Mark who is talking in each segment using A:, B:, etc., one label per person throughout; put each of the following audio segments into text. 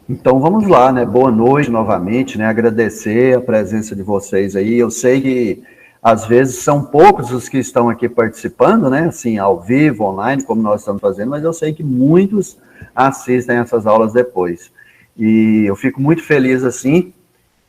A: Então vamos lá, né? Boa noite novamente, né? Agradecer a presença de vocês aí. Eu sei que às vezes são poucos os que estão aqui participando, né? Assim, ao vivo, online, como nós estamos fazendo, mas eu sei que muitos assistem essas aulas depois. E eu fico muito feliz assim,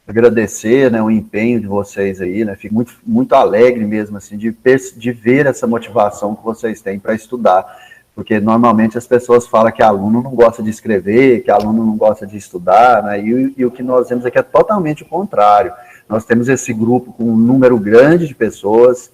A: agradecer, né, o empenho de vocês aí, né? Fico muito alegre mesmo assim de ver essa motivação que vocês têm para estudar. Porque normalmente as pessoas falam que aluno não gosta de escrever, que aluno não gosta de estudar, né? E o que nós vemos aqui é totalmente o contrário. Nós temos esse grupo com um número grande de pessoas,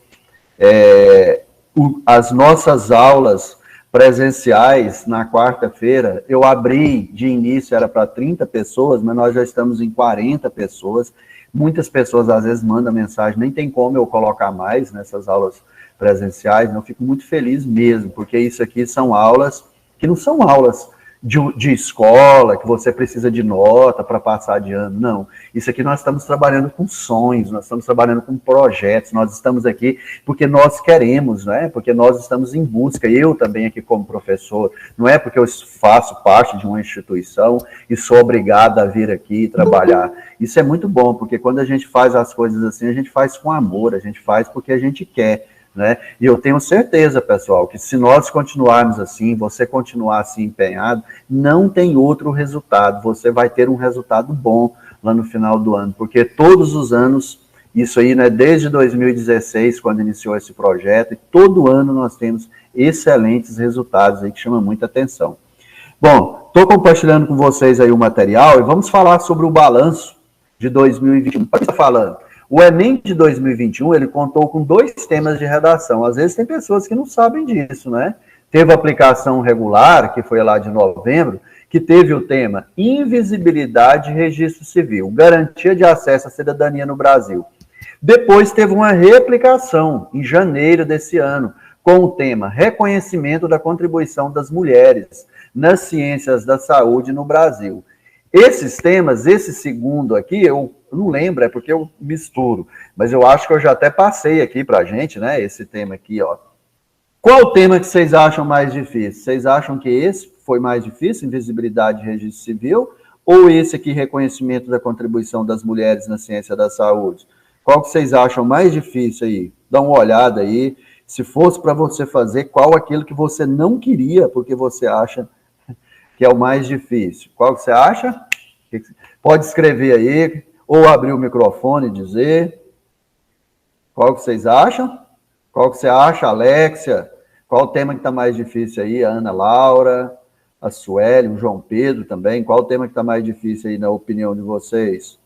A: as nossas aulas presenciais na quarta-feira, eu abri de início, era para 30 pessoas, mas nós já estamos em 40 pessoas. Muitas pessoas às vezes mandam mensagem, nem tem como eu colocar mais nessas aulas presenciais, né? Eu fico muito feliz mesmo, porque isso aqui são aulas que não são aulas de escola, que você precisa de nota para passar de ano, não. Isso aqui nós estamos trabalhando com sonhos, nós estamos trabalhando com projetos, nós estamos aqui porque nós queremos, não é? Porque nós estamos em busca, eu também aqui como professor, não é porque eu faço parte de uma instituição e sou obrigado a vir aqui trabalhar. Isso é muito bom, porque quando a gente faz as coisas assim, a gente faz com amor, a gente faz porque a gente quer. Né? E eu tenho certeza, pessoal, que se nós continuarmos assim, você continuar assim empenhado, não tem outro resultado. Você vai ter um resultado bom lá no final do ano, porque todos os anos, isso aí, né, desde 2016, quando iniciou esse projeto, e todo ano nós temos excelentes resultados aí que chamam muita atenção. Bom, estou compartilhando com vocês aí o material e vamos falar sobre o balanço de 2021. Pode estar falando. O Enem de 2021, ele contou com 2 temas de redação. Às vezes tem pessoas que não sabem disso, né? Teve a aplicação regular, que foi lá de novembro, que teve o tema Invisibilidade e Registro Civil, garantia de acesso à cidadania no Brasil. Depois teve uma reaplicação, em janeiro desse ano, com o tema Reconhecimento da Contribuição das Mulheres nas Ciências da Saúde no Brasil. Esses temas, esse segundo aqui, eu não lembro, é porque eu misturo, mas eu acho que eu já até passei aqui para a gente, né, esse tema aqui, ó. Qual o tema que vocês acham mais difícil? Vocês acham que esse foi mais difícil, Invisibilidade e Registro Civil, ou esse aqui, Reconhecimento da Contribuição das Mulheres na Ciência da Saúde? Qual que vocês acham mais difícil aí? Dá uma olhada aí. Se fosse para você fazer, qual aquilo que você não queria, porque você acha que é o mais difícil? Qual que você acha? Pode escrever aí, ou abrir o microfone e dizer. Qual que vocês acham? Qual que você acha, Alexia? Qual o tema que está mais difícil aí? A Ana Laura, a Sueli, o João Pedro também. Qual o tema que está mais difícil aí, na opinião de vocês?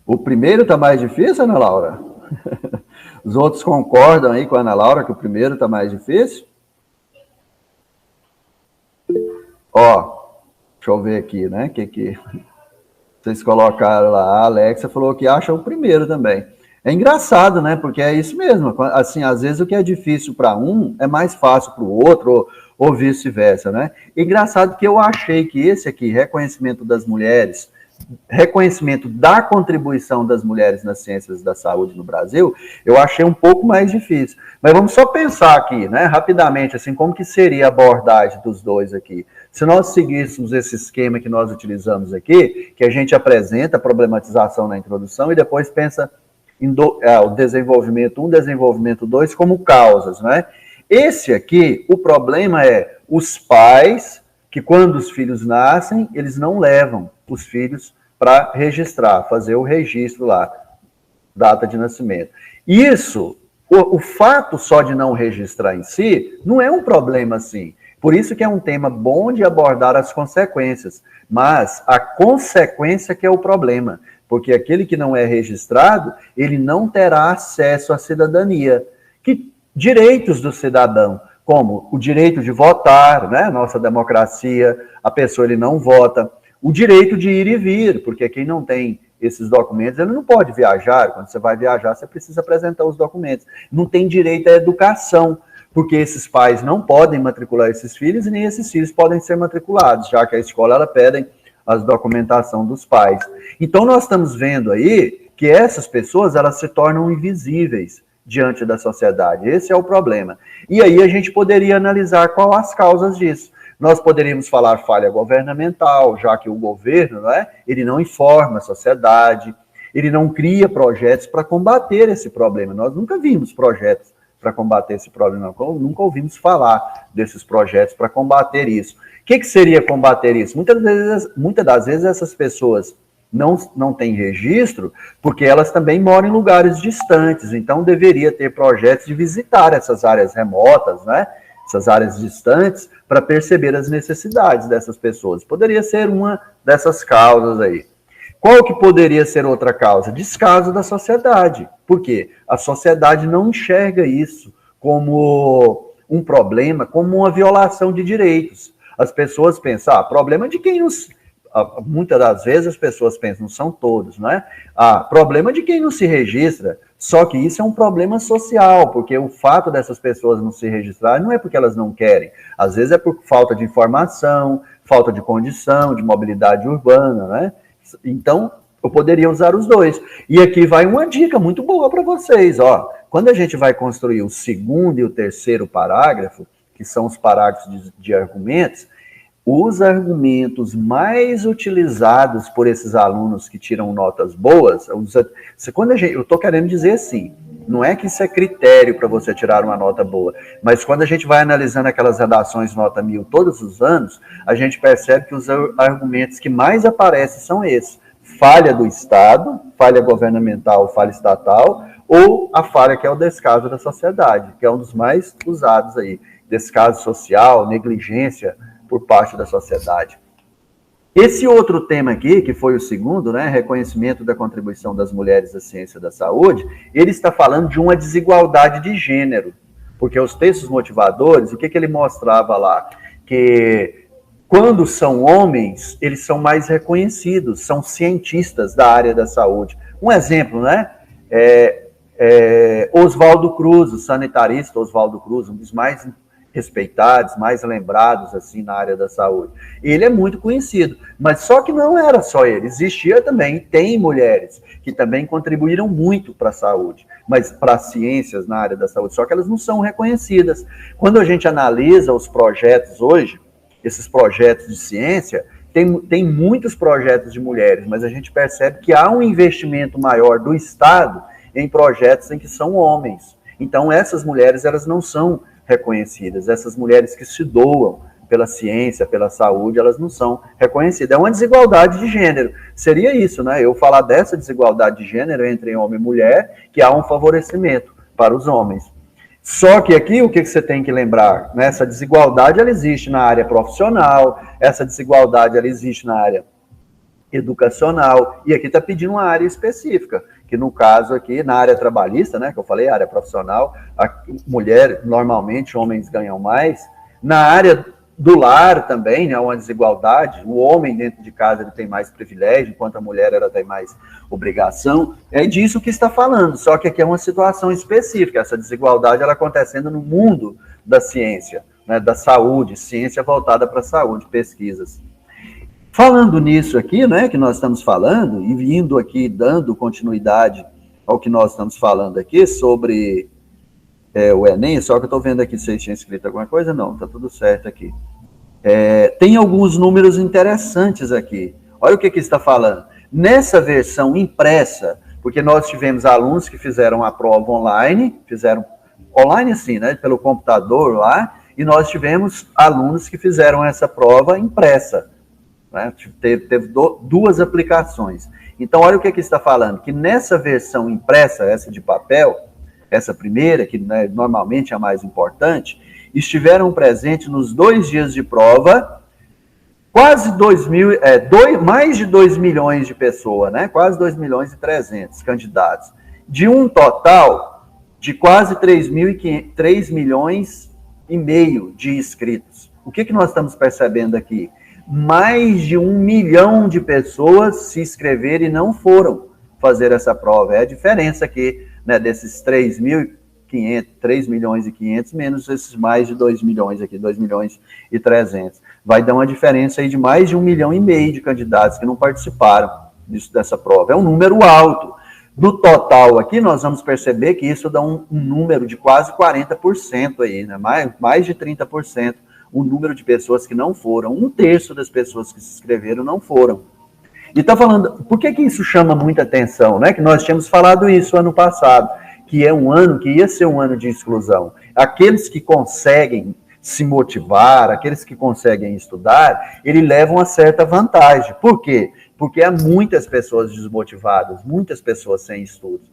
A: O primeiro está mais difícil, Ana Laura? Os outros concordam aí com a Ana Laura que o primeiro está mais difícil? Ó, deixa eu ver aqui, né? Que vocês colocaram lá. A Alexia falou que acha o primeiro também. É engraçado, né? Porque é isso mesmo. Assim, às vezes o que é difícil para um é mais fácil para o outro, ou vice-versa, né? Engraçado que eu achei que esse aqui, reconhecimento das mulheres, reconhecimento da contribuição das mulheres nas ciências da saúde no Brasil, eu achei um pouco mais difícil. Mas vamos só pensar aqui, né, rapidamente, assim, como que seria a abordagem dos dois aqui. Se nós seguíssemos esse esquema que nós utilizamos aqui, que a gente apresenta a problematização na introdução e depois pensa em o desenvolvimento 1, desenvolvimento 2 como causas, né? Esse aqui, o problema é os pais que quando os filhos nascem, eles não levam os filhos para registrar, fazer o registro lá, data de nascimento. Isso, o fato só de não registrar em si, não é um problema assim. Por isso que é um tema bom de abordar as consequências, mas a consequência que é o problema, porque aquele que não é registrado, ele não terá acesso à cidadania. Que direitos do cidadão? Como o direito de votar, né? Nossa democracia, a pessoa ele não vota. O direito de ir e vir, porque quem não tem esses documentos, ele não pode viajar. Quando você vai viajar, você precisa apresentar os documentos. Não tem direito à educação, porque esses pais não podem matricular esses filhos e nem esses filhos podem ser matriculados, já que a escola ela pede a documentação dos pais. Então, nós estamos vendo aí que essas pessoas elas se tornam invisíveis diante da sociedade. Esse é o problema. E aí a gente poderia analisar quais as causas disso. Nós poderíamos falar falha governamental, já que o governo, né, ele não informa a sociedade, ele não cria projetos para combater esse problema. Nós nunca vimos projetos para combater esse problema, nunca ouvimos falar desses projetos para combater isso. O que seria combater isso? Muitas das vezes essas pessoas não têm registro, porque elas também moram em lugares distantes, então deveria ter projetos de visitar essas áreas remotas, né? Essas áreas distantes, para perceber as necessidades dessas pessoas. Poderia ser uma dessas causas aí. Qual que poderia ser outra causa? Descaso da sociedade. Por quê? A sociedade não enxerga isso como um problema, como uma violação de direitos. As pessoas pensam, problema de quem nos... Muitas das vezes as pessoas pensam, não são todos, né? Problema de quem não se registra. Só que isso é um problema social, porque o fato dessas pessoas não se registrarem não é porque elas não querem. Às vezes é por falta de informação, falta de condição, de mobilidade urbana, né? Então, eu poderia usar os dois. E aqui vai uma dica muito boa para vocês. Quando a gente vai construir o segundo e o terceiro parágrafo, que são os parágrafos de argumentos, os argumentos mais utilizados por esses alunos que tiram notas boas, eu estou querendo dizer assim, não é que isso é critério para você tirar uma nota boa, mas quando a gente vai analisando aquelas redações nota 1000 todos os anos, a gente percebe que os argumentos que mais aparecem são esses: falha do Estado, falha governamental, falha estatal, ou a falha que é o descaso da sociedade, que é um dos mais usados aí. Descaso social, negligência por parte da sociedade. Esse outro tema aqui, que foi o segundo, né, reconhecimento da contribuição das mulheres à ciência da saúde, ele está falando de uma desigualdade de gênero, porque os textos motivadores, o que ele mostrava lá? Que quando são homens, eles são mais reconhecidos, são cientistas da área da saúde. Um exemplo, né, Oswaldo Cruz, o sanitarista Oswaldo Cruz, um dos mais respeitados, mais lembrados assim na área da saúde. Ele é muito conhecido, mas só que não era só ele, existia também, tem mulheres que também contribuíram muito para a saúde, mas para as ciências na área da saúde, só que elas não são reconhecidas. Quando a gente analisa os projetos hoje, esses projetos de ciência, tem muitos projetos de mulheres, mas a gente percebe que há um investimento maior do Estado em projetos em que são homens. Então essas mulheres, elas não são reconhecidas. Essas mulheres que se doam pela ciência, pela saúde, elas não são reconhecidas. É uma desigualdade de gênero. Seria isso, né? Eu falar dessa desigualdade de gênero entre homem e mulher, que há um favorecimento para os homens. Só que aqui, o que você tem que lembrar? Né? Essa desigualdade, ela existe na área profissional, essa desigualdade, ela existe na área educacional, e aqui está pedindo uma área específica, que no caso aqui, na área trabalhista, né, que eu falei, área profissional, a mulher, normalmente, homens ganham mais. Na área do lar também, né, uma desigualdade, o homem dentro de casa ele tem mais privilégio, enquanto a mulher ela tem mais obrigação, é disso que está falando, só que aqui é uma situação específica, essa desigualdade ela acontecendo no mundo da ciência, né, da saúde, ciência voltada para a saúde, pesquisas. Falando nisso aqui, né, que nós estamos falando, e vindo aqui, dando continuidade ao que nós estamos falando aqui, sobre o Enem, só que eu estou vendo aqui se vocês tinham escrito alguma coisa, não, está tudo certo aqui. Tem alguns números interessantes aqui. Olha o que está falando. Nessa versão impressa, porque nós tivemos alunos que fizeram a prova online, fizeram online assim, né, pelo computador lá, e nós tivemos alunos que fizeram essa prova impressa. Né? Teve duas aplicações. Então, olha o que está falando, que nessa versão impressa, essa de papel, essa primeira, que né, normalmente é a mais importante, estiveram presentes nos 2 dias de prova, quase mais de 2 milhões de pessoas, né? Quase 2 milhões e 300 candidatos, de um total de quase 3 milhões e meio de inscritos. O que nós estamos percebendo aqui? Mais de 1 milhão de pessoas se inscreveram e não foram fazer essa prova. É a diferença aqui, né, desses 3 milhões e 500, menos esses mais de 2 milhões aqui, 2 milhões e 300. Vai dar uma diferença aí de mais de 1 milhão e meio de candidatos que não participaram dessa prova. É um número alto. Do total aqui, nós vamos perceber que isso dá um número de quase 40% aí, né, mais de 30%. o número de pessoas que não foram. 1/3 das pessoas que se inscreveram não foram. E está falando, por que isso chama muita atenção, né? Que nós tínhamos falado isso ano passado, que é um ano que ia ser um ano de exclusão. Aqueles que conseguem se motivar, aqueles que conseguem estudar, ele leva uma certa vantagem. Por quê? Porque há muitas pessoas desmotivadas, muitas pessoas sem estudo.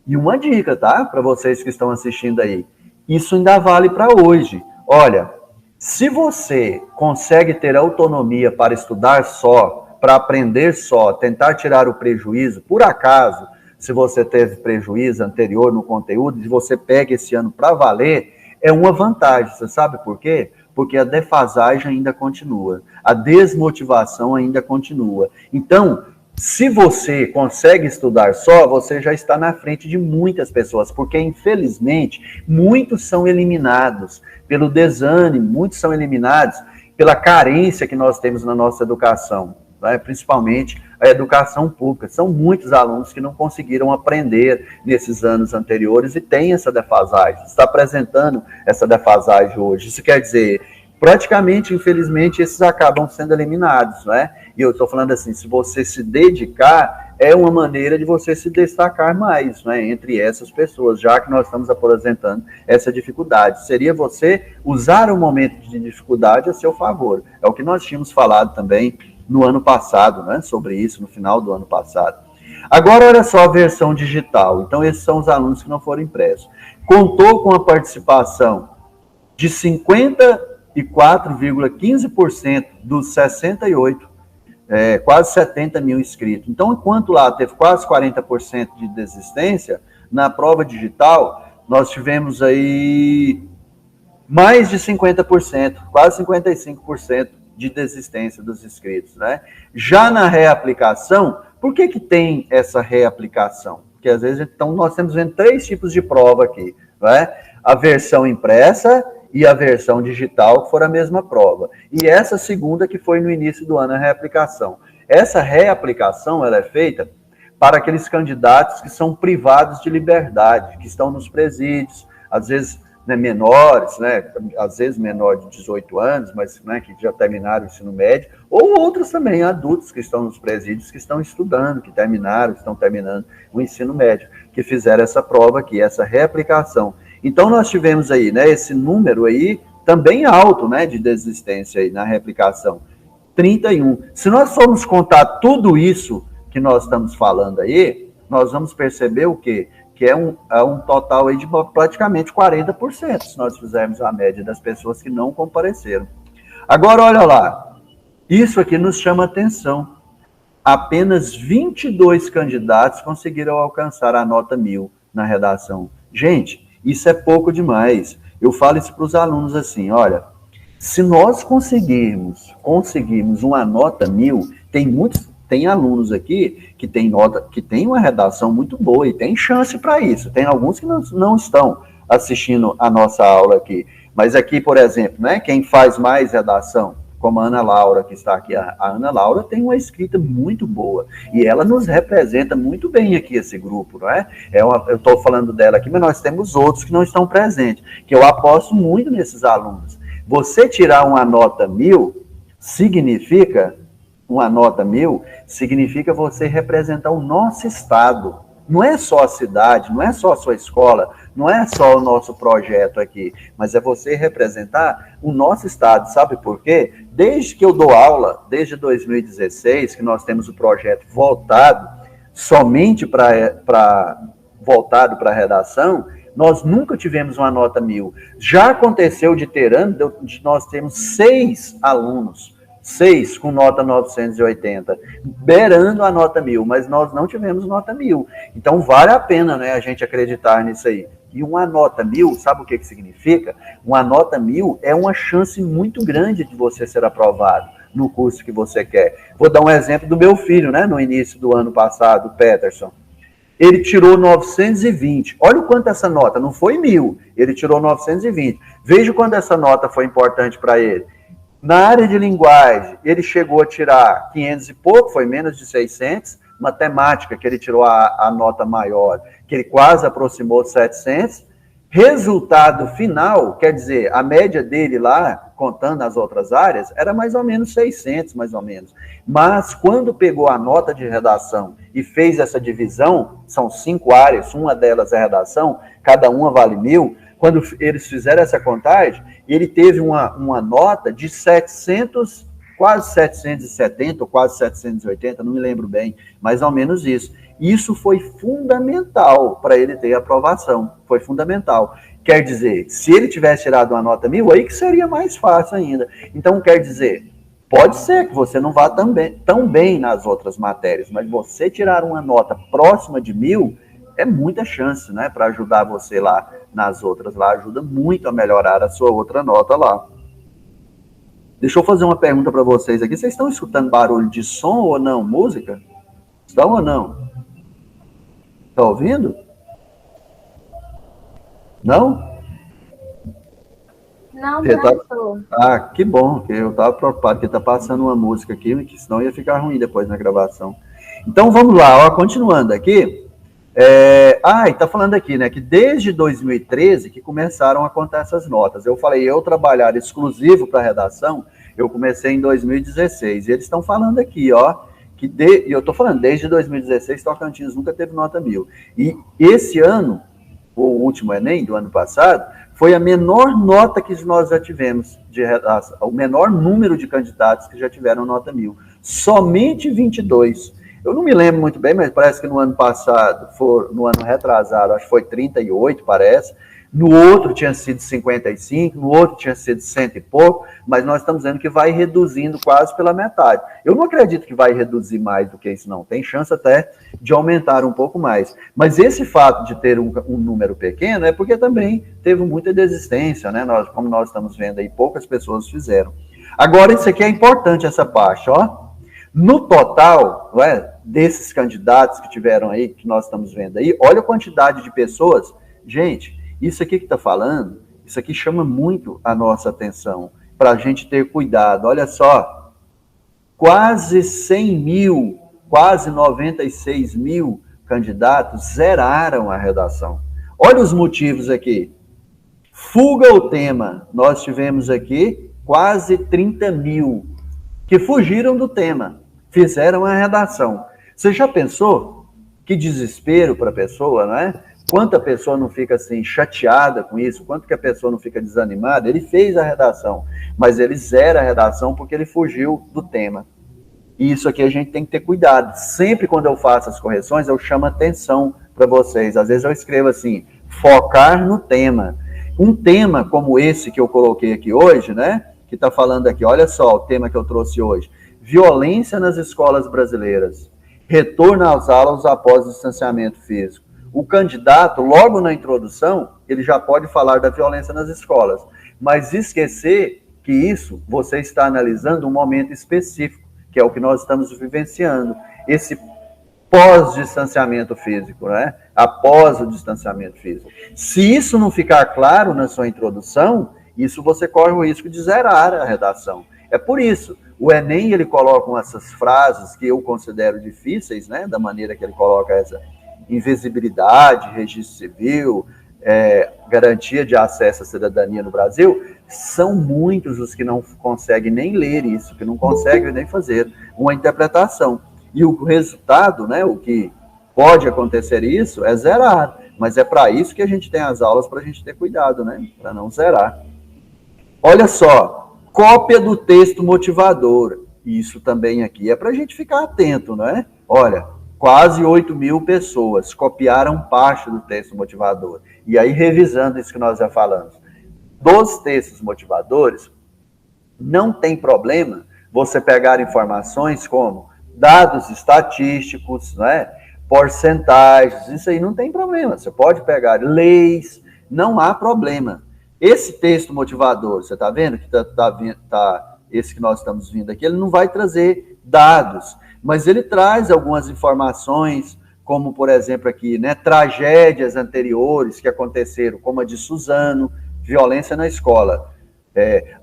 A: E uma dica, tá? Para vocês que estão assistindo aí. Isso ainda vale para hoje. Olha, se você consegue ter autonomia para estudar só, para aprender só, tentar tirar o prejuízo, por acaso, se você teve prejuízo anterior no conteúdo, e você pega esse ano para valer, é uma vantagem. Você sabe por quê? Porque a defasagem ainda continua, a desmotivação ainda continua. Então, se você consegue estudar só, você já está na frente de muitas pessoas, porque, infelizmente, muitos são eliminados pelo desânimo, muitos são eliminados pela carência que nós temos na nossa educação, né? Principalmente a educação pública. São muitos alunos que não conseguiram aprender nesses anos anteriores e tem essa defasagem, está apresentando essa defasagem hoje. Isso quer dizer, praticamente, infelizmente, esses acabam sendo eliminados, né? E eu estou falando assim, se você se dedicar, é uma maneira de você se destacar mais, né, entre essas pessoas, já que nós estamos apresentando essa dificuldade. Seria você usar o momento de dificuldade a seu favor. É o que nós tínhamos falado também no ano passado, né, sobre isso, no final do ano passado. Agora, olha só a versão digital. Então, esses são os alunos que não foram impressos. Contou com a participação de 54,15% dos 68, quase 70 mil inscritos. Então, enquanto lá teve quase 40% de desistência, na prova digital, nós tivemos aí mais de 50%, quase 55% de desistência dos inscritos, né? Já na reaplicação, por que tem essa reaplicação? Porque às vezes, então, nós estamos vendo 3 tipos de prova aqui, né? A versão impressa e a versão digital, que foram a mesma prova. E essa segunda, que foi no início do ano, a reaplicação. Essa reaplicação, ela é feita para aqueles candidatos que são privados de liberdade, que estão nos presídios, às vezes, né, menores, né, às vezes menor de 18 anos, mas, né, que já terminaram o ensino médio, ou outros também, adultos que estão nos presídios, que estão estudando, que terminaram, estão terminando o ensino médio, que fizeram essa prova aqui, essa reaplicação. Então, nós tivemos aí, né, esse número aí também alto, né, de desistência aí na reaplicação, 31. Se nós formos contar tudo isso que nós estamos falando aí, nós vamos perceber o quê? Que é um total aí de praticamente 40%, se nós fizermos a média das pessoas que não compareceram. Agora, olha lá, isso aqui nos chama atenção. Apenas 22 candidatos conseguiram alcançar a nota 1000 na redação. Gente, isso é pouco demais. Eu falo isso para os alunos assim, olha, se nós conseguirmos uma nota 1000, tem alunos aqui que tem uma redação muito boa e tem chance para isso. Tem alguns que não estão assistindo a nossa aula aqui. Mas aqui, por exemplo, né, quem faz mais redação, como a Ana Laura, que está aqui, a Ana Laura tem uma escrita muito boa e ela nos representa muito bem aqui, esse grupo, não é? Eu estou falando dela aqui, mas nós temos outros que não estão presentes, que eu aposto muito nesses alunos. Você tirar uma nota 1000 significa você representar o nosso estado. Não é só a cidade, não é só a sua escola, não é só o nosso projeto aqui, mas é você representar o nosso estado. Sabe por quê? Desde que eu dou aula, desde 2016, que nós temos o projeto voltado somente voltado para a redação, nós nunca tivemos uma nota 1000. Já aconteceu de ter ano, de nós temos 6 alunos, 6 com nota 980, beirando a nota 1000, mas nós não tivemos nota 1000. Então, vale a pena, né, a gente acreditar nisso aí. E uma nota 1000, sabe o que significa? Uma nota 1000 é uma chance muito grande de você ser aprovado no curso que você quer. Vou dar um exemplo do meu filho, né, no início do ano passado, o Peterson. Ele tirou 920. Olha o quanto essa nota, não foi 1000, ele tirou 920. Veja o quanto essa nota foi importante para ele. Na área de linguagem, ele chegou a tirar 500 e pouco, foi menos de 600. Matemática, que ele tirou a nota maior, que ele quase aproximou de 700. Resultado final, quer dizer, a média dele lá, contando as outras áreas, era mais ou menos 600, mais ou menos. Mas quando pegou a nota de redação e fez essa divisão, são 5 áreas, uma delas é redação, cada uma vale 1.000, quando eles fizeram essa contagem, ele teve uma nota de 700, quase 770 ou quase 780, não me lembro bem, mais ou menos isso. Isso foi fundamental para ele ter aprovação, foi fundamental. Quer dizer, se ele tivesse tirado uma nota 1.000, aí que seria mais fácil ainda. Então, quer dizer, pode ser que você não vá tão bem nas outras matérias, mas você tirar uma nota próxima de 1.000 é muita chance, né, para ajudar você lá nas outras. Lá ajuda muito a melhorar a sua outra nota lá. Deixa eu fazer uma pergunta para vocês aqui. Vocês estão escutando barulho de som ou não? Música? Estão ou não? Tá ouvindo? Não?
B: Não, professor.
A: Ah, que bom, que eu estava preocupado, que está passando uma música aqui, que senão ia ficar ruim depois na gravação. Então, vamos lá, ó, continuando aqui. E está falando aqui, né, que desde 2013 que começaram a contar essas notas. Eu falei, eu trabalhar exclusivo para redação, eu comecei em 2016. E eles estão falando aqui, ó, e eu estou falando, desde 2016, Tocantins nunca teve nota 1.000. E esse ano, o último Enem, do ano passado, foi a menor nota que nós já tivemos, o menor número de candidatos que já tiveram nota 1.000. Somente 22. Eu não me lembro muito bem, mas parece que no ano passado, no ano retrasado, acho que foi 38, parece. No outro tinha sido 55, no outro tinha sido 100 e pouco, mas nós estamos vendo que vai reduzindo quase pela metade. Eu não acredito que vai reduzir mais do que isso, não. Tem chance até de aumentar um pouco mais. Mas esse fato de ter um número pequeno é porque também teve muita desistência, né? Como nós estamos vendo aí, poucas pessoas fizeram. Agora, isso aqui é importante, essa parte, ó. No total, não é, desses candidatos que tiveram aí, que nós estamos vendo aí, olha a quantidade de pessoas. Gente, isso aqui que está falando, isso aqui chama muito a nossa atenção, para a gente ter cuidado. Olha só, quase 100.000, quase 96.000 candidatos zeraram a redação. Olha os motivos aqui. Fuga ao tema, nós tivemos aqui quase 30.000 que fugiram do tema, fizeram a redação. Você já pensou? Que desespero para a pessoa, não é? Quanta pessoa não fica assim chateada com isso? Quanto que a pessoa não fica desanimada? Ele fez a redação, mas ele zera a redação porque ele fugiu do tema. E isso aqui a gente tem que ter cuidado. Sempre quando eu faço as correções, eu chamo atenção para vocês. Às vezes eu escrevo assim, focar no tema. Um tema como esse que eu coloquei aqui hoje, né? Que está falando aqui, olha só o tema que eu trouxe hoje. Violência nas escolas brasileiras. Retorno às aulas após o distanciamento físico. O candidato, logo na introdução, ele já pode falar da violência nas escolas. Mas esquecer que isso você está analisando um momento específico, que é o que nós estamos vivenciando. Esse pós-distanciamento físico, né? Após o distanciamento físico. Se isso não ficar claro na sua introdução, isso você corre o risco de zerar a redação. É por isso, o Enem, ele coloca essas frases que eu considero difíceis, né? Da maneira que ele coloca essa invisibilidade, registro civil, garantia de acesso à cidadania no Brasil, são muitos os que não conseguem nem ler isso, que não conseguem nem fazer uma interpretação. E o resultado, né, o que pode acontecer isso, é zerar. Mas é para isso que a gente tem as aulas, para a gente ter cuidado, né, para não zerar. Olha só, cópia do texto motivador. Isso também aqui é para a gente ficar atento, não é? Olha, quase 8.000 pessoas copiaram parte do texto motivador. E aí, revisando isso que nós já falamos, dos textos motivadores, não tem problema você pegar informações como dados estatísticos, né, porcentagens, isso aí não tem problema. Você pode pegar leis, não há problema. Esse texto motivador, você está vendo que esse que nós estamos vendo aqui, ele não vai trazer dados, mas ele traz algumas informações, como, por exemplo, aqui, né, tragédias anteriores que aconteceram, como a de Suzano, violência na escola,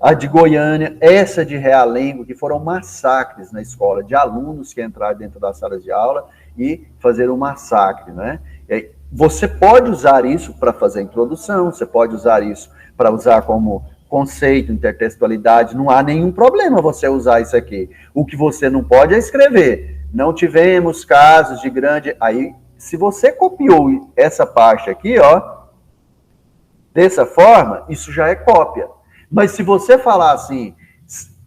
A: a de Goiânia, essa de Realengo, que foram massacres na escola, de alunos que entraram dentro das salas de aula e fazeram um massacre, né? você pode usar isso para fazer a introdução, você pode usar isso para usar como conceito, intertextualidade, não há nenhum problema você usar isso aqui. O que você não pode é escrever. Não tivemos casos de grande... Aí, se você copiou essa parte aqui, ó, dessa forma, isso já é cópia. Mas se você falar assim,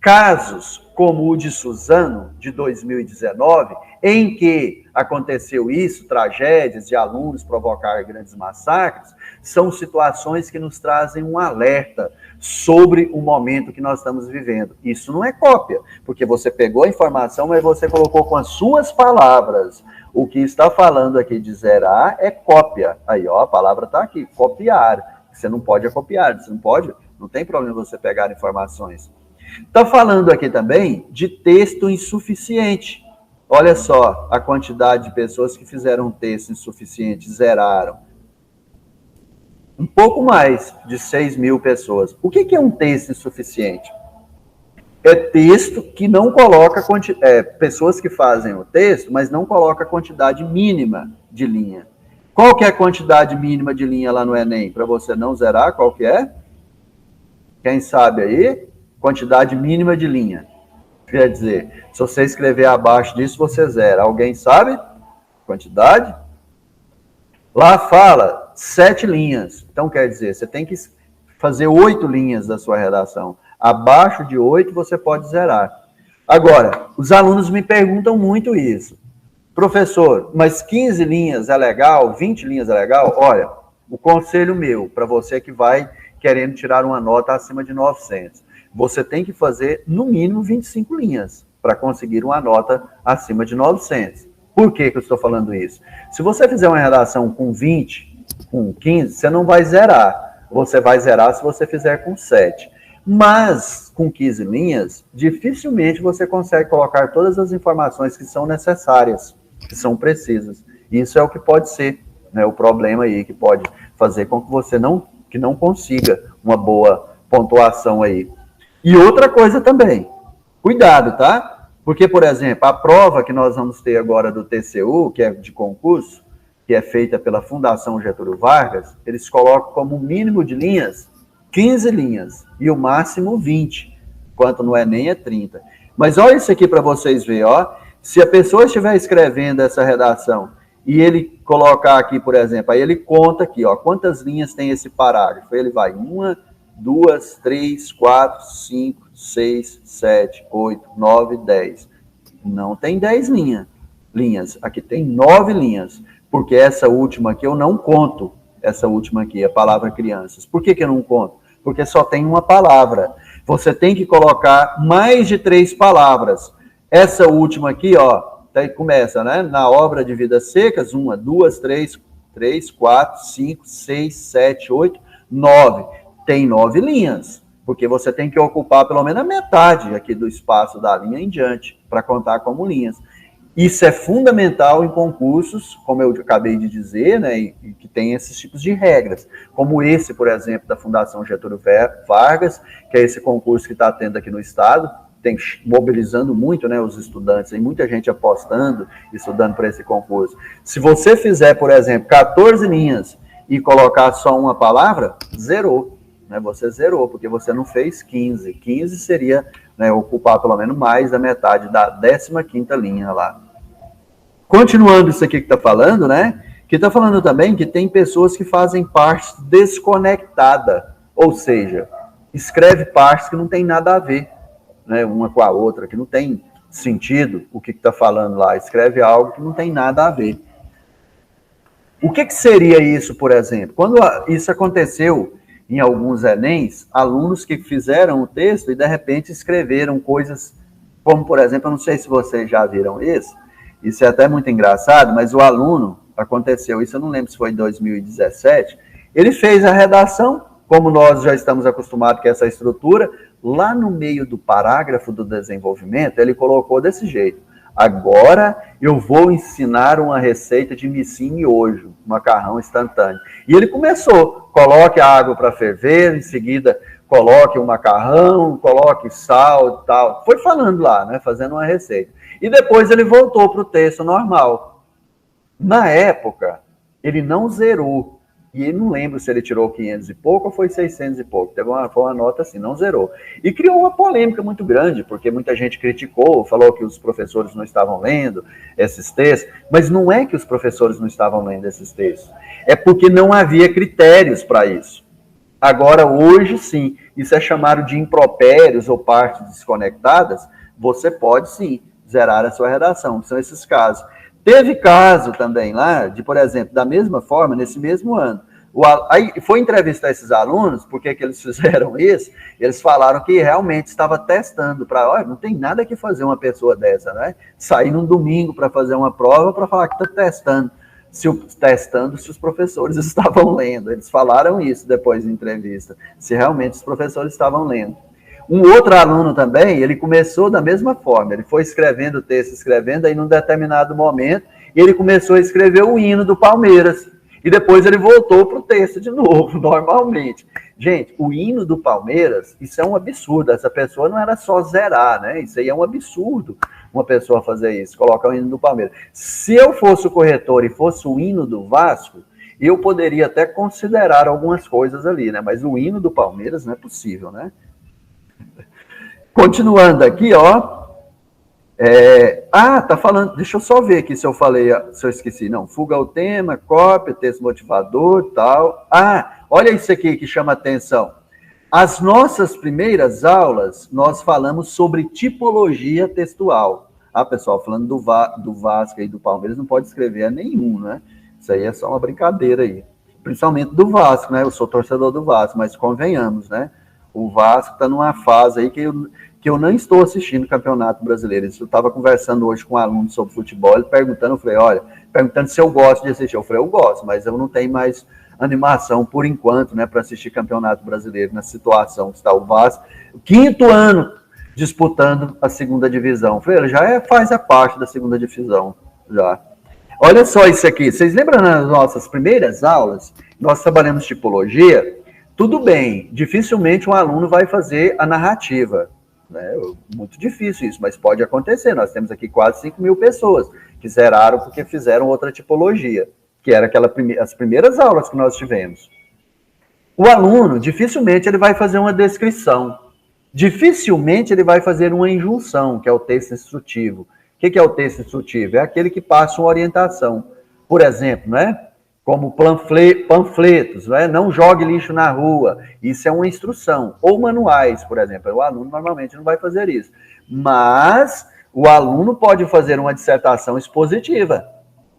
A: casos como o de Suzano, de 2019, em que aconteceu isso, tragédias de alunos provocar grandes massacres, são situações que nos trazem um alerta sobre o momento que nós estamos vivendo. Isso não é cópia, porque você pegou a informação, mas você colocou com as suas palavras. O que está falando aqui de zerar é cópia. Aí, ó, a palavra está aqui, copiar. Você não pode copiar, você não pode, não tem problema você pegar informações. Está falando aqui também de texto insuficiente. Olha só a quantidade de pessoas que fizeram um texto insuficiente, zeraram. Um pouco mais de 6.000 pessoas. O que é um texto insuficiente? É texto que não coloca... pessoas que fazem o texto, mas não coloca a quantidade mínima de linha. Qual que é a quantidade mínima de linha lá no Enem? Para você não zerar, qual que é? Quem sabe aí? Quantidade mínima de linha. Quer dizer, se você escrever abaixo disso, você zera. Alguém sabe? Quantidade? Lá fala 7 linhas. Então, quer dizer, você tem que fazer 8 linhas da sua redação. Abaixo de 8, você pode zerar. Agora, os alunos me perguntam muito isso. Professor, mas 15 linhas é legal? 20 linhas é legal? Olha, o conselho meu, para você que vai querendo tirar uma nota acima de 900, você tem que fazer, no mínimo, 25 linhas para conseguir uma nota acima de 900. Por que eu estou falando isso? Se você fizer uma redação com 20, com 15, você não vai zerar. Você vai zerar se você fizer com 7. Mas, com 15 linhas, dificilmente você consegue colocar todas as informações que são necessárias, que são precisas. Isso é o que pode ser, né, o problema aí, que pode fazer com que você não consiga uma boa pontuação aí. E outra coisa também, cuidado, tá? Porque, por exemplo, a prova que nós vamos ter agora do TCU, que é de concurso, que é feita pela Fundação Getúlio Vargas, eles colocam como mínimo de linhas 15 linhas e o máximo 20, enquanto no Enem é 30. Mas olha isso aqui para vocês verem, ó. Se a pessoa estiver escrevendo essa redação e ele colocar aqui, por exemplo, aí ele conta aqui, ó, quantas linhas tem esse parágrafo. Ele vai 1, 2, 3, 4, 5, 6, 7, 8, 9, 10. Não tem 10 linhas. Aqui tem 9 linhas, porque essa última aqui eu não conto. Essa última aqui, a palavra crianças. Por que eu não conto? Porque só tem uma palavra. Você tem que colocar mais de 3 palavras. Essa última aqui, ó, começa, né? Na obra de Vidas Secas, 1, 2, 3, 4, 5, 6, 7, 8, 9. Tem 9 linhas, porque você tem que ocupar pelo menos a metade aqui do espaço da linha em diante, para contar como linhas. Isso é fundamental em concursos, como eu acabei de dizer, né, e que tem esses tipos de regras, como esse, por exemplo, da Fundação Getúlio Vargas, que é esse concurso que está tendo aqui no estado, tem mobilizando muito, né, os estudantes, tem muita gente apostando, estudando para esse concurso. Se você fizer, por exemplo, 14 linhas e colocar só uma palavra, zerou, né, você zerou, porque você não fez 15. 15 seria, né, ocupar pelo menos mais da metade da 15ª linha lá. Continuando isso aqui que está falando, né? Que está falando também que tem pessoas que fazem parte desconectada, ou seja, escreve partes que não tem nada a ver, né, uma com a outra, que não tem sentido o que está falando lá, escreve algo que não tem nada a ver. O que seria isso, por exemplo? Quando isso aconteceu em alguns Enems, alunos que fizeram o texto e de repente escreveram coisas como, por exemplo, eu não sei se vocês já viram isso é até muito engraçado, mas o aluno, aconteceu isso, eu não lembro se foi em 2017, ele fez a redação, como nós já estamos acostumados com essa estrutura, lá no meio do parágrafo do desenvolvimento, ele colocou desse jeito: agora eu vou ensinar uma receita de missim miojo, macarrão instantâneo. E ele começou, coloque a água para ferver, em seguida coloque o macarrão, coloque sal e tal. Foi falando lá, né, fazendo uma receita. E depois ele voltou para o texto normal. Na época, ele não zerou. E não lembro se ele tirou 500 e pouco ou foi 600 e pouco. Foi uma nota assim, não zerou. E criou uma polêmica muito grande, porque muita gente criticou, falou que os professores não estavam lendo esses textos, mas não é que os professores não estavam lendo esses textos, é porque não havia critérios para isso. Agora, hoje, sim, isso é chamado de impropérios ou partes desconectadas, você pode, sim, zerar a sua redação. São esses casos. Teve caso também lá, de, por exemplo, da mesma forma, nesse mesmo ano, aí foi entrevistar esses alunos, por que eles fizeram isso? Eles falaram que realmente estava testando, para, olha, não tem nada que fazer uma pessoa dessa, né? Sair num domingo para fazer uma prova para falar que está testando. Se os professores estavam lendo. Eles falaram isso depois da entrevista, se realmente os professores estavam lendo. Um outro aluno também, ele começou da mesma forma, ele foi escrevendo o texto, aí num determinado momento, ele começou a escrever o hino do Palmeiras, e depois ele voltou para o texto de novo, normalmente. Gente, o hino do Palmeiras, isso é um absurdo, essa pessoa não era só zerar, né? Isso aí é um absurdo, uma pessoa fazer isso, colocar o hino do Palmeiras. Se eu fosse o corretor e fosse o hino do Vasco, eu poderia até considerar algumas coisas ali, né? Mas o hino do Palmeiras não é possível, né? Continuando aqui, ó. Tá falando. Deixa eu só ver aqui se eu falei, se eu esqueci. Não, fuga ao tema, cópia, texto motivador, tal. Olha isso aqui que chama atenção. As nossas primeiras aulas, nós falamos sobre tipologia textual. Pessoal, falando do Vasco e do Palmeiras, não pode escrever a nenhum, né? Isso aí é só uma brincadeira aí. Principalmente do Vasco, né? Eu sou torcedor do Vasco, mas convenhamos, né? O Vasco está numa fase aí que eu não estou assistindo o Campeonato Brasileiro. Eu estava conversando hoje com um aluno sobre futebol, ele perguntando se eu gosto de assistir. Eu falei, eu gosto, mas eu não tenho mais animação por enquanto, né, para assistir Campeonato Brasileiro na situação que está o Vasco. 5º ano disputando a segunda divisão. Eu falei, ele já faz a parte da segunda divisão, já. Olha só isso aqui. Vocês lembram nas nossas primeiras aulas, nós trabalhamos tipologia? Tudo bem, dificilmente um aluno vai fazer a narrativa, né? Muito difícil isso, mas pode acontecer. Nós temos aqui quase 5.000 pessoas que zeraram porque fizeram outra tipologia, que era as primeiras aulas que nós tivemos. O aluno, dificilmente ele vai fazer uma descrição, dificilmente ele vai fazer uma injunção, que é o texto instrutivo. O que é o texto instrutivo? É aquele que passa uma orientação. Por exemplo, né? Como panfletos, né? Não jogue lixo na rua, isso é uma instrução. Ou manuais, por exemplo, o aluno normalmente não vai fazer isso. Mas o aluno pode fazer uma dissertação expositiva.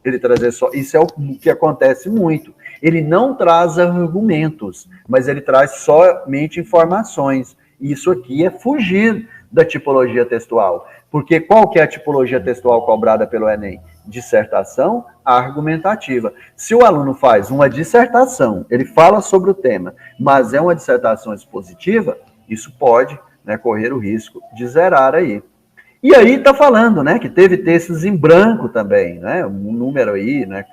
A: Ele trazer só, isso é o que acontece muito. Ele não traz argumentos, mas ele traz somente informações. Isso aqui é fugir da tipologia textual. Porque qual que é a tipologia textual cobrada pelo Enem? Dissertação argumentativa. Se o aluno faz uma dissertação, ele fala sobre o tema, mas é uma dissertação expositiva, isso pode, né, correr o risco de zerar aí. E aí está falando, né, que teve textos em branco também, né, um número aí, né,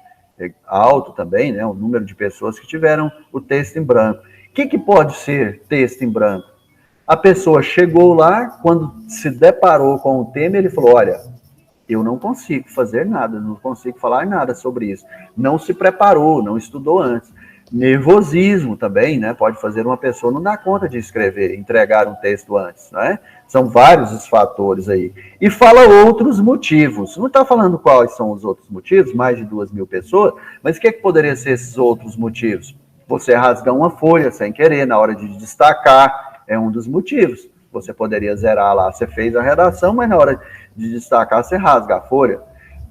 A: alto também, né, um número de pessoas que tiveram o texto em branco. O que pode ser texto em branco? A pessoa chegou lá, quando se deparou com o tema, ele falou, olha, eu não consigo fazer nada, não consigo falar nada sobre isso. Não se preparou, não estudou antes. Nervosismo também, né? Pode fazer uma pessoa não dar conta de escrever, entregar um texto antes, né? São vários os fatores aí. E fala outros motivos. Não está falando quais são os outros motivos, mais de 2.000 pessoas, mas o que poderia ser esses outros motivos? Você rasgar uma folha sem querer, na hora de destacar, é um dos motivos. Você poderia zerar lá, você fez a redação, mas na hora de destacar, você rasga a folha.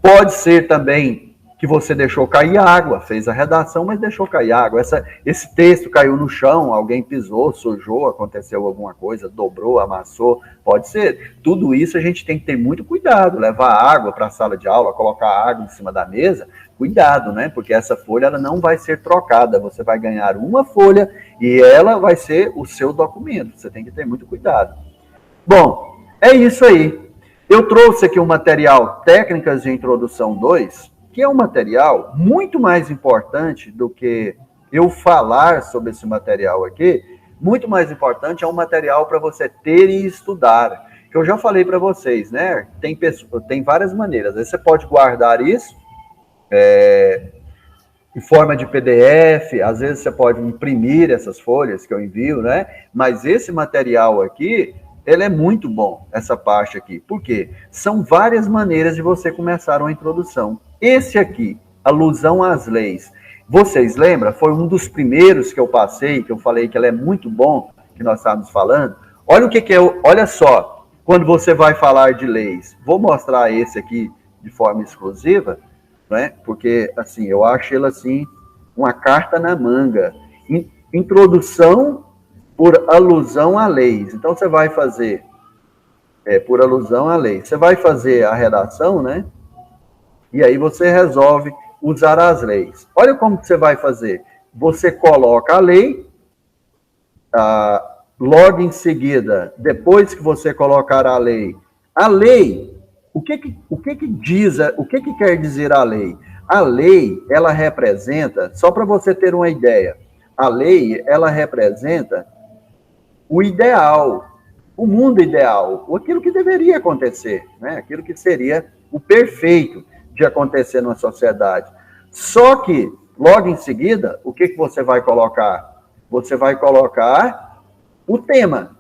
A: Pode ser também que você deixou cair água, fez a redação, mas deixou cair água. Esse texto caiu no chão, alguém pisou, sujou, aconteceu alguma coisa, dobrou, amassou, pode ser. Tudo isso a gente tem que ter muito cuidado, levar água para a sala de aula, colocar água em cima da mesa, cuidado, né? Porque essa folha ela não vai ser trocada, você vai ganhar uma folha e ela vai ser o seu documento, você tem que ter muito cuidado. Bom, é isso aí. Eu trouxe aqui um material Técnicas de Introdução 2, que é um material muito mais importante do que eu falar sobre esse material aqui, muito mais importante é um material para você ter e estudar, que eu já falei para vocês, né? Tem várias maneiras, aí você pode guardar isso, em forma de PDF, às vezes você pode imprimir essas folhas que eu envio, né? Mas esse material aqui, ele é muito bom, essa parte aqui. Por quê? São várias maneiras de você começar uma introdução. Esse aqui, alusão às leis. Vocês lembram? Foi um dos primeiros que eu passei, que eu falei que ele é muito bom, que nós estávamos falando. Olha o que é, olha só, quando você vai falar de leis. Vou mostrar esse aqui de forma exclusiva, né? Porque, assim, eu acho ele, assim, uma carta na manga. Introdução por alusão a leis. Então, você vai fazer, por alusão a leis. Você vai fazer a redação, né? E aí você resolve usar as leis. Olha como que você vai fazer. Você coloca a lei, logo em seguida, depois que você colocar a lei, o que diz, o que quer dizer a lei? A lei, ela representa, só para você ter uma ideia, a lei, ela representa o ideal, o mundo ideal, aquilo que deveria acontecer, né? Aquilo que seria o perfeito de acontecer numa sociedade. Só que, logo em seguida, o que você vai colocar? Você vai colocar o tema.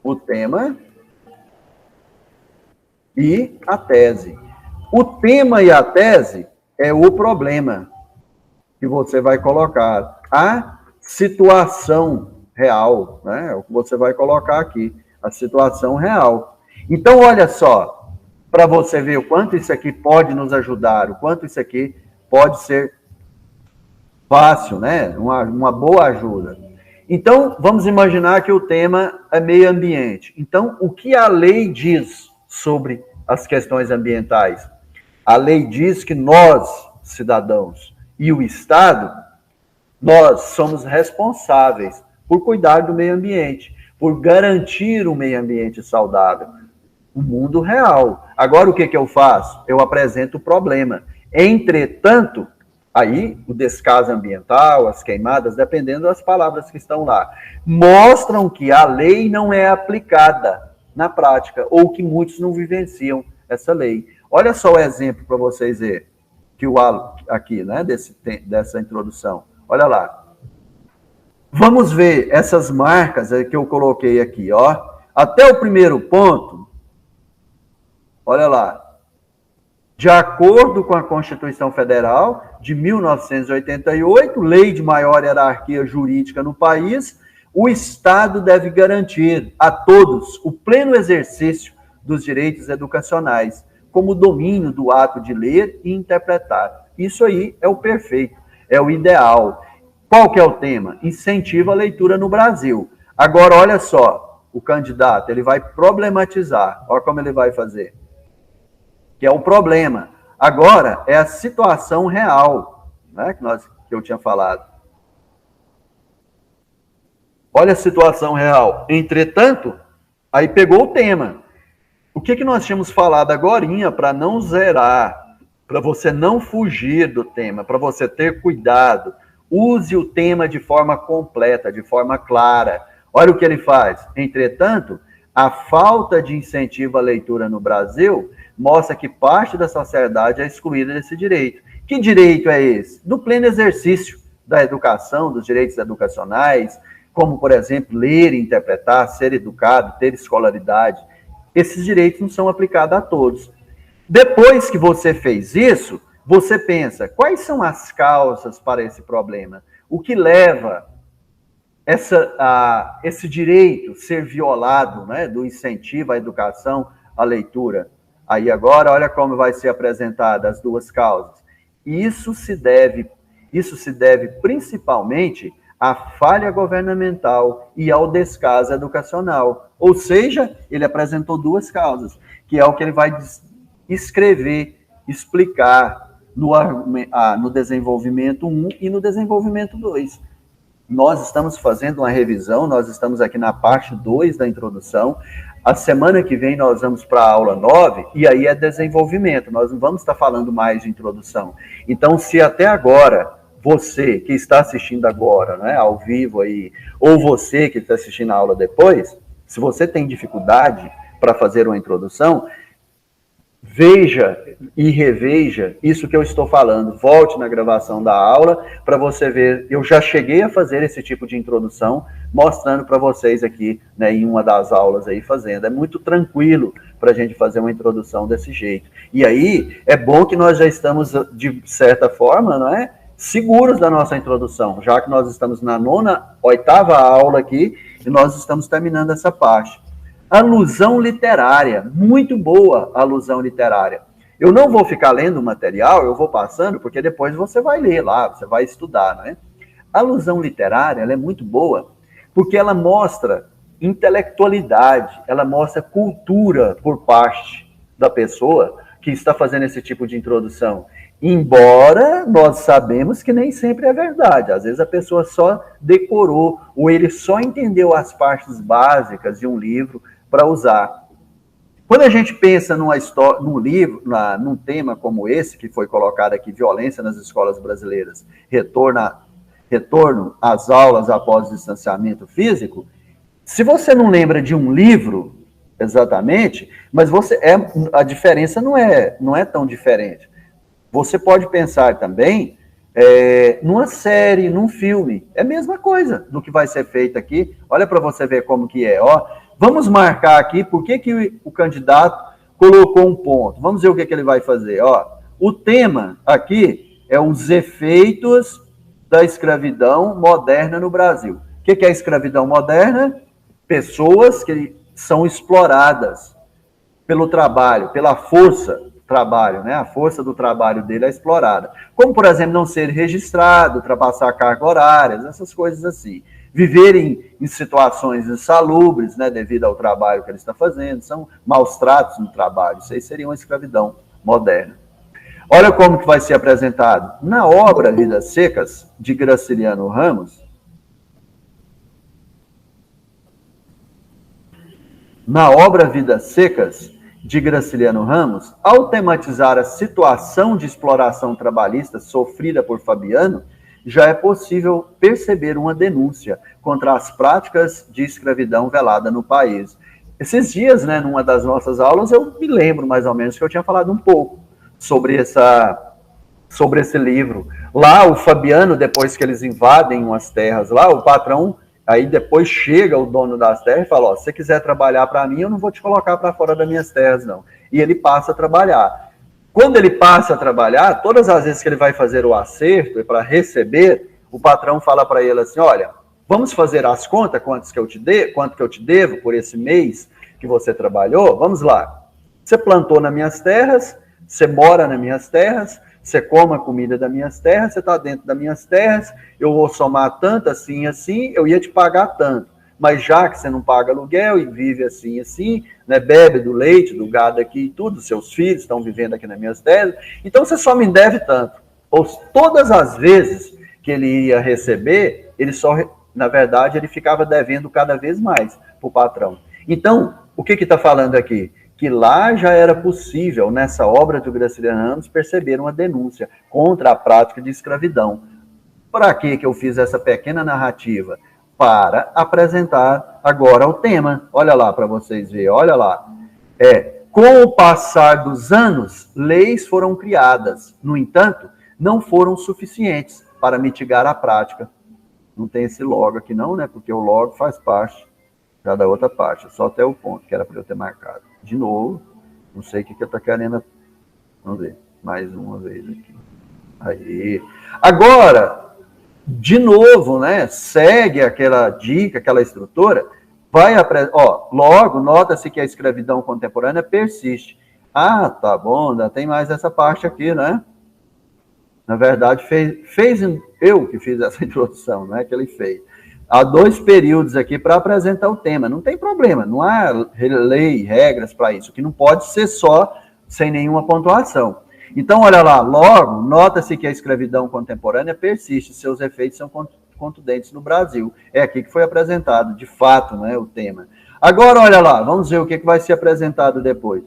A: O tema e a tese. O tema e a tese é o problema que você vai colocar. A situação real, né? É o que você vai colocar aqui, a situação real. Então, olha só, para você ver o quanto isso aqui pode nos ajudar, o quanto isso aqui pode ser fácil, né? Uma boa ajuda. Então, vamos imaginar que o tema é meio ambiente. Então, o que a lei diz sobre as questões ambientais? A lei diz que nós, cidadãos, e o Estado, nós somos responsáveis por cuidar do meio ambiente, por garantir um meio ambiente saudável, o mundo real. Agora, o que eu faço? Eu apresento o problema. Entretanto, aí o descaso ambiental, as queimadas, dependendo das palavras que estão lá, mostram que a lei não é aplicada na prática, ou que muitos não vivenciam essa lei. Olha só o exemplo para vocês verem, que o aqui, né, dessa introdução. Olha lá. Vamos ver essas marcas que eu coloquei aqui, ó. Até o primeiro ponto, olha lá. De acordo com a Constituição Federal de 1988, lei de maior hierarquia jurídica no país, o Estado deve garantir a todos o pleno exercício dos direitos educacionais, como o domínio do ato de ler e interpretar. Isso aí é o perfeito, é o ideal. Qual que é o tema? Incentiva a leitura no Brasil. Agora, olha só, o candidato, ele vai problematizar. Olha como ele vai fazer. Que é o problema. Agora, é a situação real, né, que eu tinha falado. Olha a situação real. Entretanto, aí pegou o tema. O que nós tínhamos falado agorinha para não zerar, para você não fugir do tema, para você ter cuidado. Use o tema de forma completa, de forma clara. Olha o que ele faz. Entretanto, a falta de incentivo à leitura no Brasil mostra que parte da sociedade é excluída desse direito. Que direito é esse? Do pleno exercício da educação, dos direitos educacionais, como, por exemplo, ler e interpretar, ser educado, ter escolaridade. Esses direitos não são aplicados a todos. Depois que você fez isso, você pensa, quais são as causas para esse problema? O que leva esse direito ser violado, né, do incentivo à educação, à leitura? Aí agora, olha como vai ser apresentada as duas causas. Isso se deve principalmente à falha governamental e ao descaso educacional. Ou seja, ele apresentou duas causas, que é o que ele vai escrever, explicar no desenvolvimento 1 e no desenvolvimento 2. Nós estamos fazendo uma revisão, nós estamos aqui na parte 2 da introdução. A semana que vem nós vamos para a aula 9, e aí é desenvolvimento, nós não vamos estar falando mais de introdução. Então, se até agora, você que está assistindo agora, né, ao vivo aí, ou você que está assistindo a aula depois, se você tem dificuldade para fazer uma introdução, veja e reveja isso que eu estou falando. Volte na gravação da aula para você ver. Eu já cheguei a fazer esse tipo de introdução, mostrando para vocês aqui, né, em uma das aulas aí fazendo. É muito tranquilo para a gente fazer uma introdução desse jeito. E aí, é bom que nós já estamos, de certa forma, não é, seguros da nossa introdução, já que nós estamos na oitava aula aqui, e nós estamos terminando essa parte. Alusão literária, muito boa alusão literária. Eu não vou ficar lendo o material, eu vou passando, porque depois você vai ler lá, você vai estudar, né? A alusão literária, ela é muito boa, porque ela mostra intelectualidade, ela mostra cultura por parte da pessoa que está fazendo esse tipo de introdução. Embora nós sabemos que nem sempre é verdade. Às vezes a pessoa só decorou, ou ele só entendeu as partes básicas de um livro para usar. Quando a gente pensa numa história, num livro, num tema como esse, que foi colocado aqui, violência nas escolas brasileiras, retorno às aulas após o distanciamento físico, se você não lembra de um livro, exatamente, mas a diferença não é tão diferente. Você pode pensar também numa série, num filme. É a mesma coisa do que vai ser feito aqui. Olha para você ver como que é. Ó, vamos marcar aqui por que o candidato colocou um ponto. Vamos ver o que ele vai fazer. Ó, o tema aqui é os efeitos da escravidão moderna no Brasil. O que é a escravidão moderna? Pessoas que são exploradas pelo trabalho, pela força do trabalho, né? A força do trabalho dele é explorada. Como, por exemplo, não ser registrado, ultrapassar cargas horárias, essas coisas assim. Viverem em situações insalubres, né, devido ao trabalho que ele está fazendo, são maus tratos no trabalho. Isso aí seria uma escravidão moderna. Olha como que vai ser apresentado. Na obra Vidas Secas, de Graciliano Ramos, na obra Vidas Secas, de Graciliano Ramos, ao tematizar a situação de exploração trabalhista sofrida por Fabiano, já é possível perceber uma denúncia contra as práticas de escravidão velada no país. Esses dias, né, numa das nossas aulas, eu me lembro mais ou menos que eu tinha falado um pouco sobre esse livro. Lá, o Fabiano, depois que eles invadem umas terras lá, o patrão, aí depois chega o dono das terras e fala, ó, se você quiser trabalhar para mim, eu não vou te colocar para fora das minhas terras, não. E ele passa a trabalhar. Quando ele passa a trabalhar, todas as vezes que ele vai fazer o acerto, para receber, o patrão fala para ele assim, olha, vamos fazer as contas, quanto que eu te devo por esse mês que você trabalhou? Vamos lá. Você plantou nas minhas terras, você mora nas minhas terras, você come a comida das minhas terras, você está dentro das minhas terras, eu vou somar tanto, assim, assim, eu ia te pagar tanto. Mas já que você não paga aluguel e vive assim, assim, né, bebe do leite, do gado aqui e tudo, seus filhos estão vivendo aqui nas minhas terras, então você só me deve tanto. Ou todas as vezes que ele ia receber, ele só, na verdade, ele ficava devendo cada vez mais para o patrão. Então, o que está falando aqui? Que lá já era possível, nessa obra do Graciliano Ramos, perceber uma denúncia contra a prática de escravidão. Para que eu fiz essa pequena narrativa? Para apresentar agora o tema. Olha lá para vocês verem, olha lá. Com o passar dos anos, leis foram criadas. No entanto, não foram suficientes para mitigar a prática. Não tem esse logo aqui não, né? Porque o logo faz parte já da outra parte. Só até o ponto que era para eu ter marcado. De novo, não sei o que eu estou querendo. Vamos ver, mais uma vez aqui. Aí. Agora, de novo, né? Segue aquela dica, aquela estrutura. Logo, nota-se que a escravidão contemporânea persiste. Ah, tá bom, ainda tem mais essa parte aqui, né? Na verdade, fez eu que fiz essa introdução, não é que ele fez. Há 2 períodos aqui para apresentar o tema. Não tem problema, não há lei, regras para isso, que não pode ser só sem nenhuma pontuação. Então, olha lá, logo, nota-se que a escravidão contemporânea persiste, seus efeitos são contundentes no Brasil. É aqui que foi apresentado, de fato, né, o tema. Agora, olha lá, vamos ver o que vai ser apresentado depois.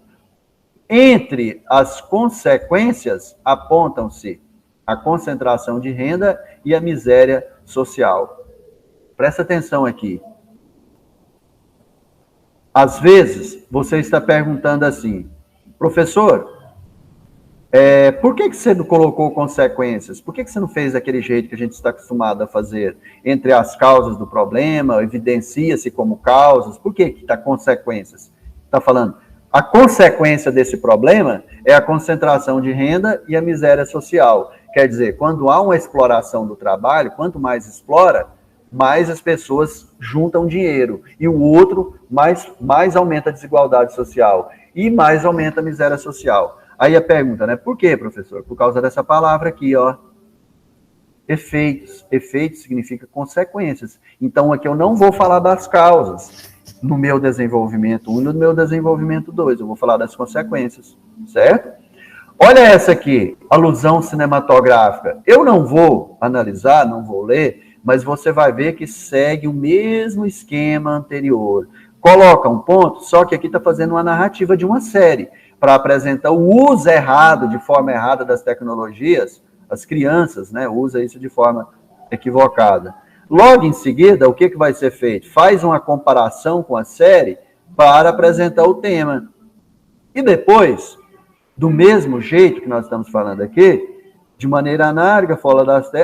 A: Entre as consequências, apontam-se a concentração de renda e a miséria social. Presta atenção aqui. Às vezes, você está perguntando assim, Professor, por que você não colocou consequências? Por que você não fez daquele jeito que a gente está acostumado a fazer? Entre as causas do problema, evidencia-se como causas. Por que está consequências? Está falando, a consequência desse problema é a concentração de renda e a miséria social. Quer dizer, quando há uma exploração do trabalho, quanto mais explora, mais as pessoas juntam dinheiro. E o outro, mais aumenta a desigualdade social. E mais aumenta a miséria social. Aí a pergunta, né? Por quê, professor? Por causa dessa palavra aqui, ó. Efeitos. Efeitos significa consequências. Então, aqui eu não vou falar das causas no meu desenvolvimento 1 e no meu desenvolvimento 2. Eu vou falar das consequências, certo? Olha essa aqui, alusão cinematográfica. Eu não vou analisar, não vou ler, mas você vai ver que segue o mesmo esquema anterior. Coloca um ponto, só que aqui está fazendo uma narrativa de uma série, para apresentar o uso errado, de forma errada das tecnologias. As crianças, né, usam isso de forma equivocada. Logo em seguida, o que vai ser feito? Faz uma comparação com a série para apresentar o tema. E depois, do mesmo jeito que nós estamos falando aqui, de maneira análoga,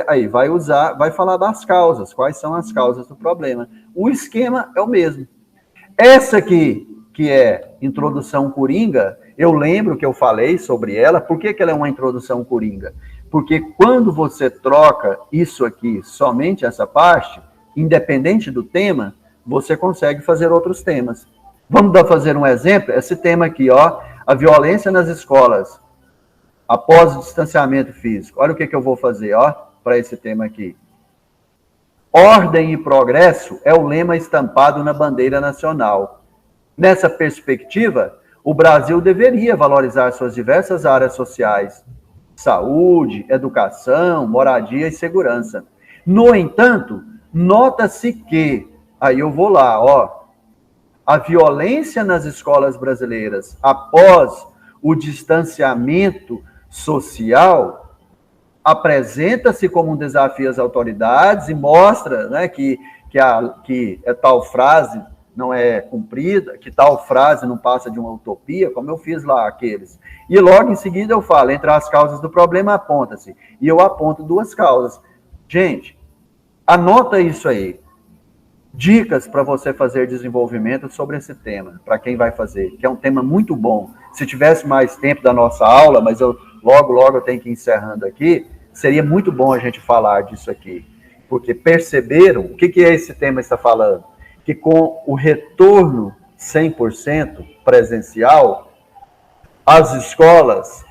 A: aí vai falar das causas, quais são as causas do problema. O esquema é o mesmo. Essa aqui, que é introdução coringa, eu lembro que eu falei sobre ela. Por que ela é uma introdução coringa? Porque quando você troca isso aqui, somente essa parte, independente do tema, você consegue fazer outros temas. Vamos fazer um exemplo? Esse tema aqui, ó, a violência nas escolas, após o distanciamento físico. Olha o que eu vou fazer, ó, para esse tema aqui. Ordem e progresso é o lema estampado na bandeira nacional. Nessa perspectiva, o Brasil deveria valorizar suas diversas áreas sociais: saúde, educação, moradia e segurança. No entanto, nota-se que, aí eu vou lá, ó, a violência nas escolas brasileiras após o distanciamento social apresenta-se como um desafio às autoridades e mostra, né, que tal frase não é cumprida, que tal frase não passa de uma utopia, como eu fiz lá aqueles. E logo em seguida eu falo, entre as causas do problema aponta-se. E eu aponto duas causas. Gente, anota isso aí. Dicas para você fazer desenvolvimento sobre esse tema, para quem vai fazer, que é um tema muito bom. Se tivesse mais tempo da nossa aula, mas logo eu tenho que ir encerrando aqui, seria muito bom a gente falar disso aqui. Porque perceberam, o que esse tema está falando? Que com o retorno 100% presencial, as escolas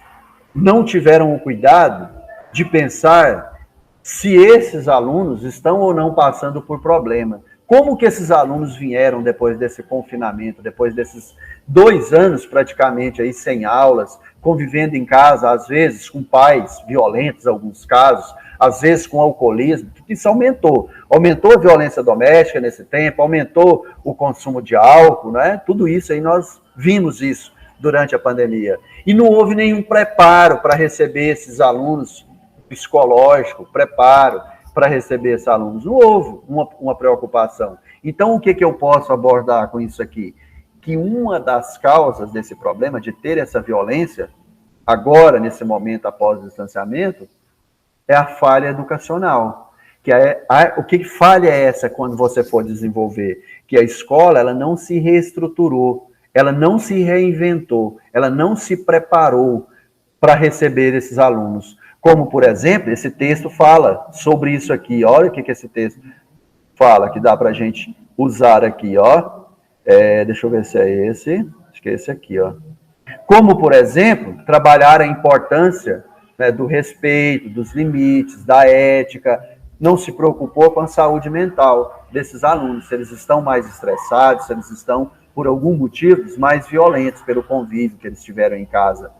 A: não tiveram o cuidado de pensar se esses alunos estão ou não passando por problema. Como que esses alunos vieram depois desse confinamento, depois desses 2 anos praticamente aí sem aulas, convivendo em casa, às vezes com pais violentos, em alguns casos, às vezes com alcoolismo, tudo isso aumentou. Aumentou a violência doméstica nesse tempo, aumentou o consumo de álcool, né? Tudo isso aí nós vimos isso durante a pandemia. E não houve nenhum preparo para receber esses alunos, psicológico, preparo para receber esses alunos. Não houve uma preocupação. Então, o que eu posso abordar com isso aqui? Que uma das causas desse problema, de ter essa violência, agora, nesse momento após o distanciamento, é a falha educacional. O que falha é essa quando você for desenvolver? Que a escola ela não se reestruturou, ela não se reinventou, ela não se preparou para receber esses alunos. Como, por exemplo, esse texto fala sobre isso aqui. Olha o que esse texto fala, que dá para a gente usar aqui, ó. Deixa eu ver se é esse. Acho que é esse aqui, ó. Como, por exemplo, trabalhar a importância, né, do respeito, dos limites, da ética. Não se preocupou com a saúde mental desses alunos, se eles estão mais estressados, se eles estão, por algum motivo, mais violentos pelo convívio que eles tiveram em casa.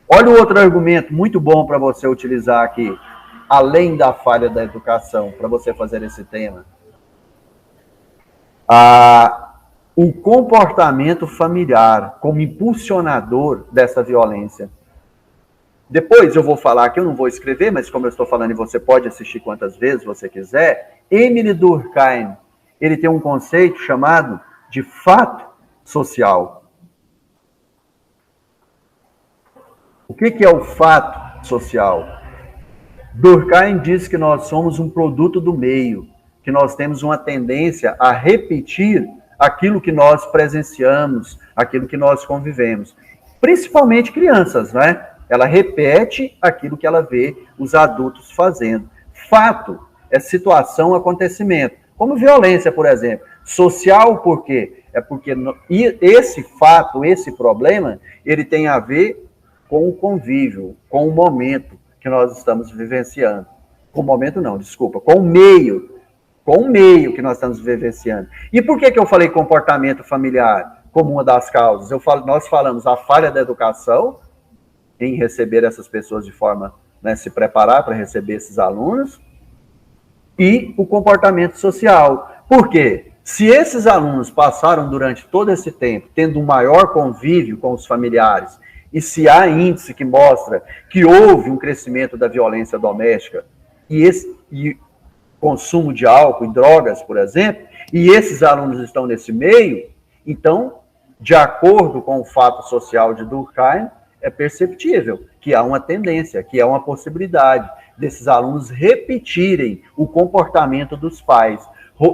A: Olha o outro argumento muito bom para você utilizar aqui, além da falha da educação, para você fazer esse tema. O comportamento familiar como impulsionador dessa violência. Depois eu vou falar que eu não vou escrever, mas como eu estou falando e você pode assistir quantas vezes você quiser, Emile Durkheim, ele tem um conceito chamado de fato social. O que é o fato social? Durkheim diz que nós somos um produto do meio, que nós temos uma tendência a repetir aquilo que nós presenciamos, aquilo que nós convivemos. Principalmente crianças, né? Ela repete aquilo que ela vê os adultos fazendo. Fato é situação, acontecimento. Como violência, por exemplo. Social, por quê? É porque esse fato, esse problema, ele tem a ver com o convívio, com o momento que nós estamos vivenciando. Com o momento não, desculpa, com o meio que nós estamos vivenciando. E por que eu falei comportamento familiar como uma das causas? Nós falamos a falha da educação em receber essas pessoas de forma, né, se preparar para receber esses alunos, e o comportamento social. Por quê? Se esses alunos passaram durante todo esse tempo tendo um maior convívio com os familiares, e se há índice que mostra que houve um crescimento da violência doméstica e consumo de álcool e drogas, por exemplo, e esses alunos estão nesse meio, então, de acordo com o fato social de Durkheim, é perceptível que há uma tendência, que há uma possibilidade desses alunos repetirem o comportamento dos pais,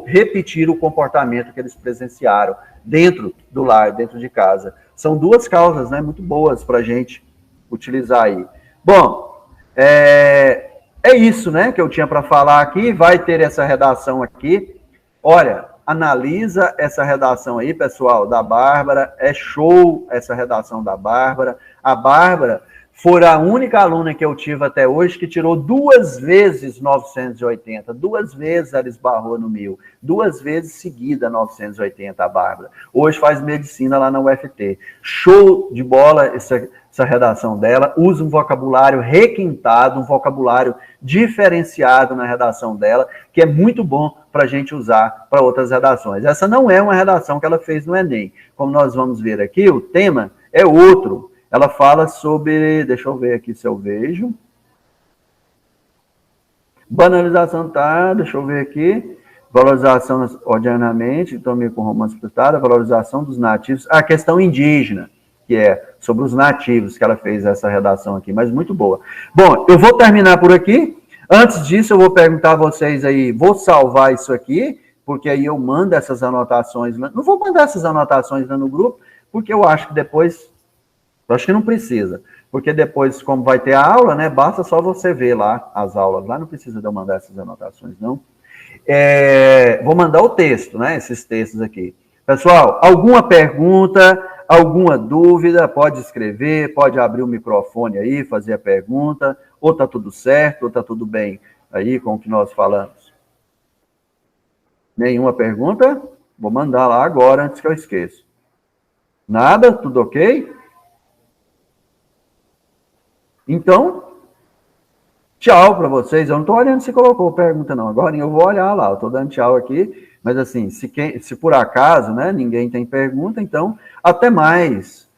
A: repetir o comportamento que eles presenciaram dentro do lar, dentro de casa. São duas causas, né, muito boas para a gente utilizar aí. Bom, é isso, né, que eu tinha para falar aqui. Vai ter essa redação aqui. Olha, analisa essa redação aí, pessoal, da Bárbara. É show essa redação da Bárbara. A Bárbara foi a única aluna que eu tive até hoje que tirou 2 vezes 980. 2 vezes ela esbarrou no 1000. 2 vezes seguida 980, a Bárbara. Hoje faz medicina lá na UFT. Show de bola essa redação dela. Usa um vocabulário requintado, um vocabulário diferenciado na redação dela, que é muito bom para a gente usar para outras redações. Essa não é uma redação que ela fez no Enem. Como nós vamos ver aqui, o tema é outro. Ela fala sobre, deixa eu ver aqui se eu vejo. Banalização, tá, deixa eu ver aqui. Valorização ordinariamente, então meio com romance prestada, valorização dos nativos. A questão indígena, que é sobre os nativos, que ela fez essa redação aqui, mas muito boa. Bom, eu vou terminar por aqui. Antes disso, eu vou perguntar a vocês aí, vou salvar isso aqui, porque aí eu mando essas anotações. Não vou mandar essas anotações lá no grupo, porque eu acho que depois... Eu acho que não precisa, porque depois, como vai ter a aula, né, basta só você ver lá as aulas, lá não precisa de eu mandar essas anotações, não. Vou mandar o texto, né, esses textos aqui. Pessoal, alguma pergunta, alguma dúvida, pode escrever, pode abrir o microfone aí, fazer a pergunta, ou tá tudo certo, ou tá tudo bem aí com o que nós falamos. Nenhuma pergunta? Vou mandar lá agora, antes que eu esqueça. Nada? Tudo ok? Então, tchau para vocês. Eu não estou olhando se colocou pergunta, não. Agora eu vou olhar lá. Eu estou dando tchau aqui. Mas, assim, se por acaso, né, ninguém tem pergunta, então, até mais.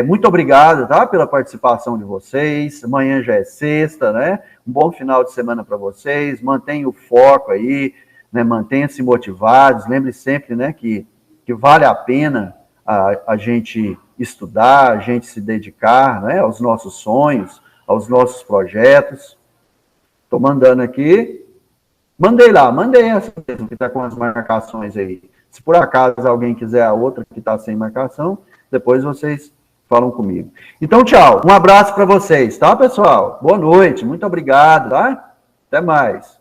A: Muito obrigado, tá, pela participação de vocês. Amanhã já é sexta, né? Um bom final de semana para vocês. Mantenha o foco aí, né? Mantenha-se motivados. Lembre sempre, né, que vale a pena a gente estudar, a gente se dedicar, né, aos nossos sonhos, aos nossos projetos. Estou mandando aqui. Mandei essa mesmo, que está com as marcações aí. Se por acaso alguém quiser a outra que está sem marcação, depois vocês falam comigo. Então, tchau. Um abraço para vocês, tá, pessoal? Boa noite. Muito obrigado, tá? Até mais.